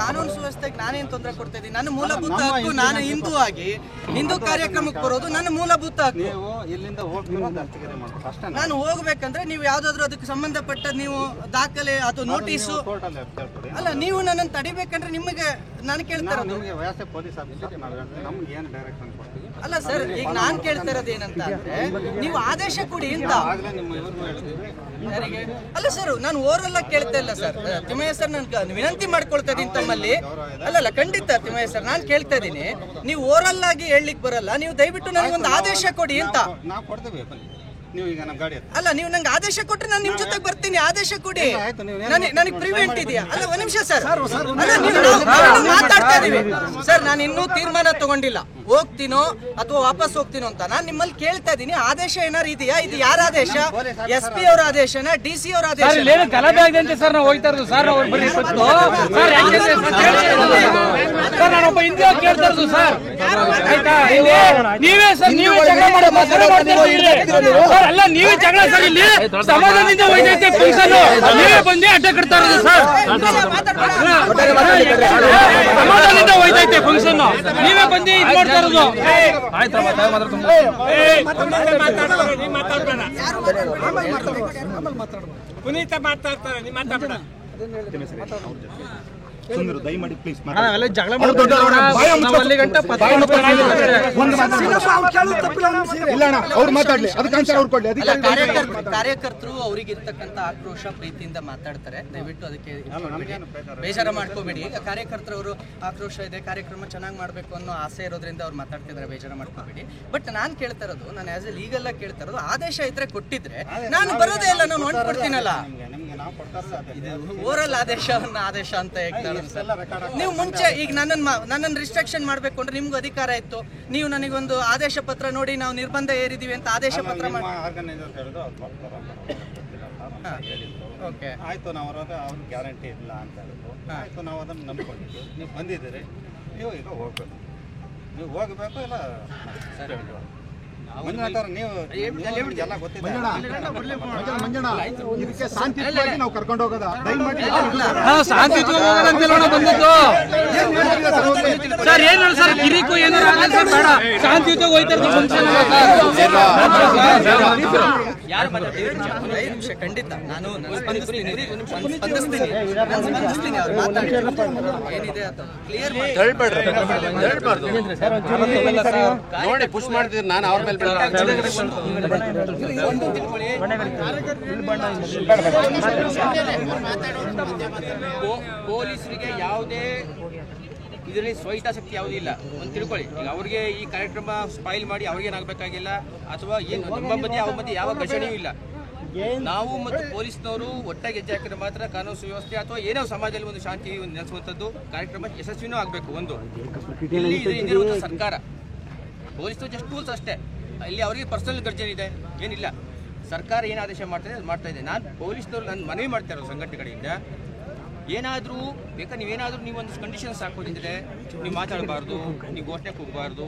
ಕಾನೂನು ಸುವ್ಯವಸ್ಥೆಗೆ ನಾನೇನು ತೊಂದರೆ ಕೊಡ್ತಾ ಇದ್ದೀನಿ? ನನ್ನ ಮೂಲಭೂತ ಹಕ್ಕು, ನಾನು ಹಿಂದೂ ಆಗಿ ಹಿಂದೂ ಕಾರ್ಯಕ್ರಮಕ್ಕೆ ಬರೋದು ನನ್ನ ಮೂಲಭೂತ ಹಕ್ಕು. ನಾನು ಹೋಗ್ಬೇಕಂದ್ರೆ ನೀವು ಯಾವ್ದಾದ್ರು ಅದಕ್ಕೆ ಸಂಬಂಧಪಟ್ಟ ನೀವು ದಾಖಲೆ ಅಥವಾ ನೋಟಿಸು ಅಲ್ಲ, ನೀವು ನನ್ನನ್ನು ತಡಿಬೇಕಂದ್ರೆ ನಿಮಗೆ ನಾನು ಕೇಳ್ತಾ ಇರೋದು ಅಲ್ಲ ಸರ್. ಈಗ ನಾನು ಕೇಳ್ತಾ ಇರೋದು ಏನಂತ ಅಂದ್ರೆ ನೀವು ಆದೇಶ ಕೊಡಿ ಅಂತ. ಅಲ್ಲ ಸರ್, ನಾನು ಓರಲ್ಲ ಕೇಳ್ತಾ ಇಲ್ಲ ಸರ್. ತಿಮ್ಮಯ್ಯ ಸರ್, ನಾನು ವಿನಂತಿ ಮಾಡ್ಕೊಳ್ತಾ ಇದ್ದೀನಿ ತಮ್ಮಲ್ಲಿ. ಅಲ್ಲಲ್ಲ, ಖಂಡಿತ ತಿಮ್ಮಯ್ಯ ಸರ್, ನಾನು ಕೇಳ್ತಾ ಇದ್ದೀನಿ, ನೀವು ಓರಲ್ ಆಗಿ ಹೇಳಲಿಕ್ಕೆ ಬರಲ್ಲ. ನೀವು ದಯವಿಟ್ಟು ನನಗೊಂದು ಆದೇಶ ಕೊಡಿ ಅಂತ. ಅಲ್ಲ, ನೀವು ನಂಗೆ ಆದೇಶ ಕೊಟ್ರೆ ನಾನು ನಿಮ್ ಜೊತೆಗೆ ಬರ್ತೀನಿ. ಆದೇಶ ಕೊಡಿ, ನನಗೆ ಪ್ರಿವೆಂಟ್ ಇದೆಯಾ? ಅಲ್ಲ, ಒಂದ್ ನಿಮಿಷ ಸರ್. ಮಾತಾಡ್ತಾ ಇದೀವಿ ಸರ್. ನಾನು ಇನ್ನೂ ತೀರ್ಮಾನ ತಗೊಂಡಿಲ್ಲ, ಹೋಗ್ತೀನೋ ಅಥವಾ ವಾಪಸ್ ಹೋಗ್ತೀನೋ ಅಂತ. ನಾನು ನಿಮ್ಮಲ್ಲಿ ಕೇಳ್ತಾ ಇದ್ದೀನಿ, ಆದೇಶ ಏನಾರು ಇದೆಯಾ? ಇದು ಯಾರ ಆದೇಶ? SP ಅವರ ಆದೇಶನ, DC ಅವರ ಆದೇಶ? ಗಲಭೆ ಆಗಿದೆ ಅಂತ ಸರ್ ನಾವು ಹೋಗ್ತಾ ಇರೋದು ಸರ್. ನಾನೊಬ್ಬ ಹಿಂದೆ ಕೇಳ್ತಾ ಇರೋದು ಸರ್. ನೀವೇ ಸರ್, ನೀವೇ ಜಗಳ ಮಾಡೋದು ಅಲ್ಲ, ನೀವೇ ಜಗಳ ಸರ್. ಇಲ್ಲಿ ಸಮಾಧಾನದಿಂದ ಹೋಯ್ತೈತೆ ಫಂಕ್ಷನ್, ನೀವೇ ಬಂದು ಅಡ್ಡ ಕಟ್ತಾ ಇರೋದು ಸರ್. ಸಮಾಧಾನದಿಂದ ಹೋಯ್ತೈತೆ ಫಂಕ್ಷನ್, ನೀವೇ ಬಂದು ಇದು ಮಾಡ್ತಾ ಇರೋದು. ಪುನೀತ ಮಾತಾಡ್ತಾರೆ, ನೀವು ಮಾತಾಡ್ಬೇಡ. ದಯಮಾಡಿ ಪ್ಲೀಸ್ ಜಗಳ ಕಾರ್ಯಕರ್ತರು ಅವರಿಗಿರ್ತಕ್ಕಂಥ ಆಕ್ರೋಶ ಪ್ರೀತಿಯಿಂದ ಮಾತಾಡ್ತಾರೆ. ದಯವಿಟ್ಟು ಅದಕ್ಕೆ ಬೇಜಾರ ಮಾಡ್ಕೋಬೇಡಿ. ಈಗ ಕಾರ್ಯಕರ್ತರವರು ಆಕ್ರೋಶ ಇದೆ, ಕಾರ್ಯಕ್ರಮ ಚೆನ್ನಾಗಿ ಮಾಡಬೇಕು ಅನ್ನೋ ಆಸೆ ಇರೋದ್ರಿಂದ ಅವ್ರು ಮಾತಾಡ್ತಿದ್ದಾರೆ, ಬೇಜಾರ ಮಾಡ್ಕೋಬೇಡಿ. ಬಟ್ ನಾನು ಕೇಳ್ತಾ ಇರೋದು, ನಾನು ಆಸ್ ಎ ಲೀಗಲ್ ಆಗಿ ಕೇಳ್ತಾ ಇರೋದು, ಆದೇಶ ಇದ್ರೆ ಕೊಟ್ಟಿದ್ರೆ ನಾನು ಬರೋದೇ ಇಲ್ಲ, ನಾನು ಹೊಂಟ್ಕೊಡ್ತೀನಲ್ಲ. ಓರಲ್ ಆದೇಶ ಅಂತ ಹೇಳ್ತಾರೆ ಸರ್. ನೀವು ಮುಂಚೆ ಈಗ ನನ್ನನ್ನು ರಿಸ್ಟ್ರಿಕ್ಷನ್ ಮಾಡ್ಬೇಕು ಅಂದ್ರೆ ನಿಮ್ಗೂ ಅಧಿಕಾರ ಇತ್ತು. ನೀವು ನನಗೊಂದು ಆದೇಶ ಪತ್ರ ನೋಡಿ ನಾವು ನಿರ್ಬಂಧ ಏರಿದೀವಿ ಅಂತ ಆದೇಶ ಪತ್ರ ಮಾಡಿ ಓಕೆ ಆಯ್ತು, ನಾವು ಅವ್ರ ಗ್ಯಾರಂಟಿ ಇಲ್ಲ ಅಂತ ಹೇಳಿದ್ರು. ಆಯ್ತು, ನಾವು ಅದನ್ನು ನಂಬ್ಕೊಂಡಿದ್ವಿ. ನೀವು ಬಂದಿದ್ದೀರಿ, ನೀವು ಈಗ ಹೋಗ್ಬೇಕು. ನೀವು ಹೋಗಬೇಕು ಇಲ್ಲ ಇದಕ್ಕೆ ಶಾಂತಿಯುತವಾಗಿ ನಾವು ಕರ್ಕೊಂಡು ಹೋಗೋದ. ದಯಮಾಡಿ ಸರ್, ಏನು ಸರ್ ಕಿರಿಕು ಏನು ಬೇಡ, ಶಾಂತಿಯುತವಾಗಿ ಹೋಯ್ತಾ ಖಂಡಿತ ನಾನು ಸ್ಪಂದಿಸ್ತೀನಿ. ಅವ್ರು ಏನಿದೆ ಅದು ಕ್ಲಿಯರ್ ನೋಡಿ ಪುಷ್ ಮಾಡ್ತಿದ್ರು. ನಾನು ಅವ್ರ ಮೇಲೆ ಪೊಲೀಸರಿಗೆ ಯಾವುದೇ ಇದರಲ್ಲಿ ಸ್ವಹಿತಾಸಕ್ತಿ ಯಾವುದೂ ಇಲ್ಲ ಅಂತ ತಿಳ್ಕೊಳ್ಳಿ. ಈಗ ಅವ್ರಿಗೆ ಈ ಕಾರ್ಯಕ್ರಮ ಸ್ಪಾಯಿಲ್ ಮಾಡಿ ಅವ್ರಿಗೇನಾಗಬೇಕಾಗಿಲ್ಲ, ಅಥವಾ ಏನು ನಿಮ್ಮ ಮಧ್ಯೆ ಅವ್ರ ಮಧ್ಯೆ ಯಾವ ಘರ್ಷಣೆಯೂ ಇಲ್ಲ. ನಾವು ಮತ್ತು ಪೊಲೀಸ್ನವರು ಒಟ್ಟಾಗಿ ಹೆಜ್ಜೆ ಹಾಕಿದ್ರೆ ಮಾತ್ರ ಕಾನೂನು ಸುವ್ಯವಸ್ಥೆ ಅಥವಾ ಏನೋ ಸಮಾಜದಲ್ಲಿ ಒಂದು ಶಾಂತಿ ನೆಲೆಸುವಂಥದ್ದು ಕಾರ್ಯಕ್ರಮ ಯಶಸ್ವಿನೂ ಆಗಬೇಕು. ಒಂದು ಇಲ್ಲಿ ಇದಿರುವಂಥ ಸರ್ಕಾರ, ಪೊಲೀಸ್ನವರು ಜಸ್ಟ್ ಟೂಲ್ಸ್ ಅಷ್ಟೇ. ಇಲ್ಲಿ ಅವರಿಗೆ ಪರ್ಸನಲ್ ಗರ್ಜನ್ ಇದೆ, ಏನಿಲ್ಲ. ಸರ್ಕಾರ ಏನು ಆದೇಶ ಮಾಡ್ತಾಯಿದೆ ಅದು ಮಾಡ್ತಾ ಇದೆ. ನಾನು ಪೊಲೀಸ್ನವ್ರು ನಾನು ಮನವಿ ಮಾಡ್ತಾ ಇರೋದು ಸಂಘಟನೆ ಕಡೆಯಿಂದ, ಏನಾದರೂ ಬೇಕಾದ್ರೆ ನೀವೇನಾದರೂ ನೀವು ಒಂದು ಕಂಡೀಷನ್ಸ್ ಹಾಕೋದಿದ್ರೆ ನೀವು ಮಾತಾಡಬಾರ್ದು, ನೀವು ಘೋಷಣೆ ಹೋಗಬಾರ್ದು.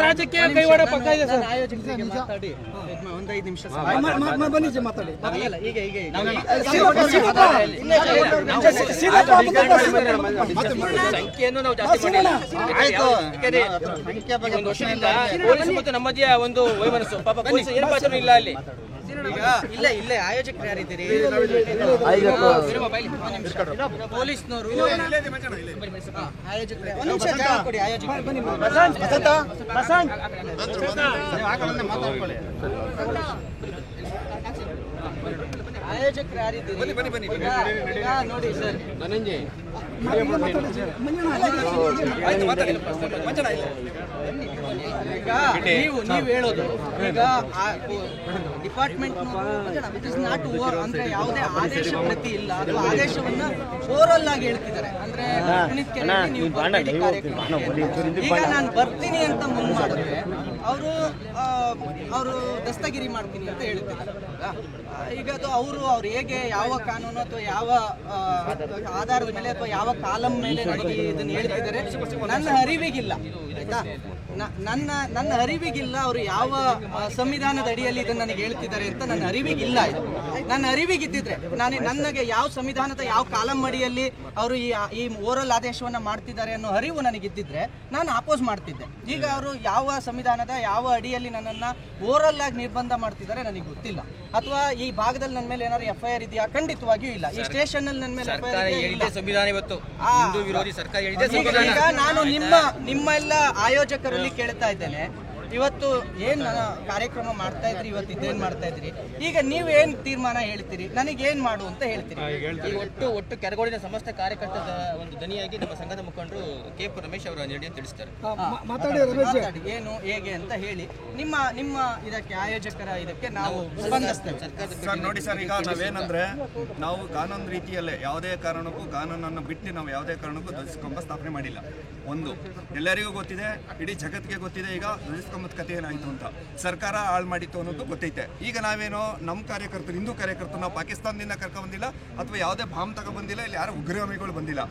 ರಾಜಕೀಯ ಕೈವಾಡ ಪಕ್ಕ ಇದೆ ಸರ್. ಒಂದು 5 ನಿಮಿಷ ಮಾತಾಡಿ. ಸಂಖ್ಯೆಯನ್ನು ನಾವು ಜಾಸ್ತಿ ಮಾಡಿಲ್ಲ. ಒಂದು ವರ್ಷದಿಂದ ಪೊಲೀಸ್ ಮತ್ತು ನಮ್ಮ ಮಧ್ಯೆ ಒಂದು ವೈಮನಸ್ಸು. ಪಾಪ ಪೊಲೀಸ್ ಏನು ಪಾತ್ರ ಇಲ್ಲ ಅಲ್ಲಿ. ಇಲ್ಲೇ ಆಯೋಜಕರು ಯಾರಿದ್ದೀರಿ? ಪೊಲೀಸ್ನವರು ಆಯೋಜಕರು ಒಂದು ನಿಮಿಷ ಜಾಗ ಕೊಡಿ. ಆಯೋಜಕರು ಯಾರಿದ್ದೀರಿ? ನೋಡಿ ಸರ್, ಧನಂಜಯ್ ನೀವು ಹೇಳೋದು ಈಗ department it is not over ಅಂದ್ರೆ ಯಾವುದೇ ಆದೇಶ ಪ್ರತಿ ಇಲ್ಲ, ಅಥವಾ ಆದೇಶವನ್ನ ಓವರಲ್ ಆಗಿ ಹೇಳ್ತಿದ್ದಾರೆ. ಅಂದ್ರೆ ನೀವು ಈಗ ನಾನು ಬರ್ತೀನಿ ಅಂತ ಮುಂದೆ ಮಾಡಿದ್ರೆ ಅವರು ದಸ್ತಗಿರಿ ಮಾಡ್ತೀನಿ ಅಂತ ಹೇಳ್ತಿದ್ದಾರೆ. ಈಗ ಅದು ಅವ್ರು ಹೇಗೆ ಯಾವ ಕಾನೂನು ಅಥವಾ ಯಾವ ಆಧಾರದ ಮೇಲೆ ಅಥವಾ ಯಾವ ಕಾಲಂ ಮೇಲೆ ನನಗೆ ಇದನ್ನ ಹೇಳ್ತಿದ್ದಾರೆ ನನ್ನ ಅರಿವಿಗಿಲ್ಲ. ಆಯ್ತಾ? ನನ್ನ ಅರಿವಿಗಿಲ್ಲ ಅವರು ಯಾವ ಸಂವಿಧಾನದ ಅಡಿಯಲ್ಲಿ ಇದನ್ನ ನನಗೆ ಹೇಳ್ತಿದ್ದಾರೆ ಅಂತ ನನ್ನ ಅರಿವಿಗಿಲ್ಲ. ಇದು ನನ್ನ ಅರಿವಿಗಿದ್ದಿದ್ರೆ ನನಗೆ ಯಾವ ಸಂವಿಧಾನದ ಯಾವ ಕಾಲಂ ಅಡಿಯಲ್ಲಿ ಅವರು ಈ ಓರಲ್ ಆದೇಶವನ್ನ ಮಾಡ್ತಿದ್ದಾರೆ ಅನ್ನೋ ಅರಿವು ನನಗಿದ್ದಿದ್ರೆ ನಾನು ಅಪೋಸ್ ಮಾಡ್ತಿದ್ದೆ. ಈಗ ಅವರು ಯಾವ ಸಂವಿಧಾನದ ಯಾವ ಅಡಿಯಲ್ಲಿ ನನ್ನನ್ನ ಓರಲ್ ಆಗಿ ನಿರ್ಬಂಧ ಮಾಡ್ತಿದ್ದಾರೆ ನನಗೆ ಗೊತ್ತಿಲ್ಲ. ಅಥವಾ ಈ ಭಾಗದಲ್ಲಿ ನನ್ನ ಮೇಲೆ ಏನಾದ್ರು FIR ಇದೆಯಾ? ಖಂಡಿತವಾಗಿಯೂ ಇಲ್ಲ. ಈ ಸ್ಟೇಷನ್ ಅಲ್ಲಿ ನನ್ನ ಮೇಲೆ ಸಂವಿಧಾನ ಇವತ್ತು ಹಿಂದೂ ವಿರೋಧಿ ಸರ್ಕಾರ ಈಗ ನಾನು ನಿಮ್ಮೆಲ್ಲ ಆಯೋಜಕರಲ್ಲಿ ಕೇಳ್ತಾ ಇದ್ದೇನೆ, ಇವತ್ತು ಏನ್ ಕಾರ್ಯಕ್ರಮ ಮಾಡ್ತಾ ಇದ್ರಿ, ಇವತ್ತು ಇದೇನ್ ಮಾಡ್ತಾ ಇದ್ರಿ, ಈಗ ನೀವೇನ್ ತೀರ್ಮಾನ ಹೇಳ್ತೀರಿ, ನನಗೇನ್ ಮಾಡು ಅಂತ ಹೇಳ್ತೀರಿ? ಈ ಒಟ್ಟು ಕೆರಗೋಡಿನ ಸಮಸ್ತ ಕಾರ್ಯಕರ್ತರ ಒಂದು ದನಿಯಾಗಿ ನಮ್ಮ ಸಂಘದ ಮುಖಂಡರು KP ರಮೇಶ್ ಅವರ ನಿರ್ಣಯ ತಿಳಿಸ್ತಾರೆ. ಮಾತಾಡಿ ಏನು ಹೇಗೆ ಅಂತ ಹೇಳಿ ನಿಮ್ಮ ಇದಕ್ಕೆ ಆಯೋಜಕರ ಇದಕ್ಕೆ ನಾವು ಸ್ಪಂದಿಸ್ತೇವೆ. ಸರ್ ನೋಡಿ ಸರ್, ಈಗ ನಾವೇನಂದ್ರೆ ನಾವು ಕಾನೂನು ರೀತಿಯಲ್ಲೇ ಯಾವುದೇ ಕಾರಣಕ್ಕೂ ಕಾನೂನನ್ನು ಬಿಟ್ಟು ನಾವು ಯಾವುದೇ ಕಾರಣಕ್ಕೂ ಧ್ವಜಸ್ತಂಭ ಸ್ಥಾಪನೆ ಮಾಡಿಲ್ಲ. ಒಂದು ಎಲ್ಲರಿಗೂ ಗೊತ್ತಿದೆ, ಇಡೀ ಜಗತ್ತಿಗೆ ಗೊತ್ತಿದೆ ಈಗ ಧ್ವಜಸ್ತಂಭದ ಕಥೆ ಏನಾಯಿತು ಅಂತ. ಸರ್ಕಾರ ಹಾಳು ಮಾಡಿತ್ತು ಅನ್ನೋದು ಗೊತ್ತೈತೆ. ಈಗ ನಾವೇನೋ ನಮ್ಮ ಕಾರ್ಯಕರ್ತರು, ಹಿಂದೂ ಕಾರ್ಯಕರ್ತರು, ನಾವು ಪಾಕಿಸ್ತಾನದಿಂದ ಕರ್ಕೊಂಡ್ಬಂದಿಲ್ಲ ಅಥವಾ ಯಾವುದೇ ಬಾಂಬ್ ತಗೊಂಡ್ಬಂದಿಲ್ಲ, ಇಲ್ಲಿ ಯಾರು ಉಗ್ರಗಾಮಿಗಳು ಬಂದಿಲ್ಲ.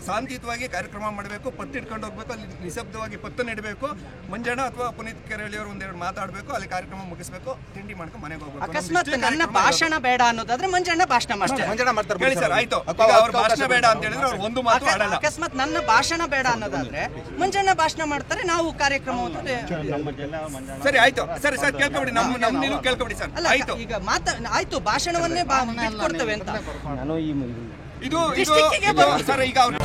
ಶಾಂತಿಯುತವಾಗಿ ಕಾರ್ಯಕ್ರಮ ಮಾಡಬೇಕು, ಪತ್ತು ಇಟ್ಕೊಂಡು ಹೋಗ್ಬೇಕು, ಅಲ್ಲಿ ನಿಶಬ್ದವಾಗಿ ಪತ್ತು ನೆಡಬೇಕು, ಮಂಜಣ್ಣ ಅಥವಾ ಪುನೀತ್ ಕೆರಳಿಯವರು ಒಂದೆರಡು ಮಾತಾಡಬೇಕು, ಅಲ್ಲಿ ಕಾರ್ಯಕ್ರಮ ಮುಗಿಸ್ಬೇಕು, ತಿಂಡಿ ಮಾಡ್ಕೊಂಡು ಮನೆಗೆ ಹೋಗ್ಬೇಕು. ಅಕಸ್ಮಾತ್ ನನ್ನ ಭಾಷಣ ಬೇಡ ಅನ್ನೋದಾದ್ರೆ ಮಂಜಣ್ಣ ಭಾಷಣ ಮಾಡ್ತಾರೆ. ಹೇಳಿ ಸರ್, ಆಯ್ತು. ಅವ್ರ ಭಾಷಣ ಬೇಡ ಅಂತ ಹೇಳಿದ್ರೆ ಅವ್ರು ಒಂದು ಮಾತು ಆಡಲ್ಲ. ಅಕಸ್ಮಾತ್ ನನ್ನ ಭಾಷಣ ಬೇಡ ಅನ್ನೋದಾದ್ರೆ ಮಂಜಣ್ಣ ಭಾಷಣ ಮಾಡ್ತಾರೆ, ನಾವು ಕಾರ್ಯಕ್ರಮ ಸರಿ ಆಯ್ತು. ಸರಿ ಸರ್, ಕೇಳ್ಕೊಬಿಡಿ, ನಮ್ಮ ನೀವು ಕೇಳ್ಕೊಬಿಡಿ ಸರ್. ಆಯ್ತು, ಈಗ ಆಯ್ತು, ಭಾಷಣವನ್ನೇ ಬಿಟ್ಕೊಡ್ತೇವೆ ಅಂತ ಇದು ಸರ್, ಈಗ ಅವ್ರು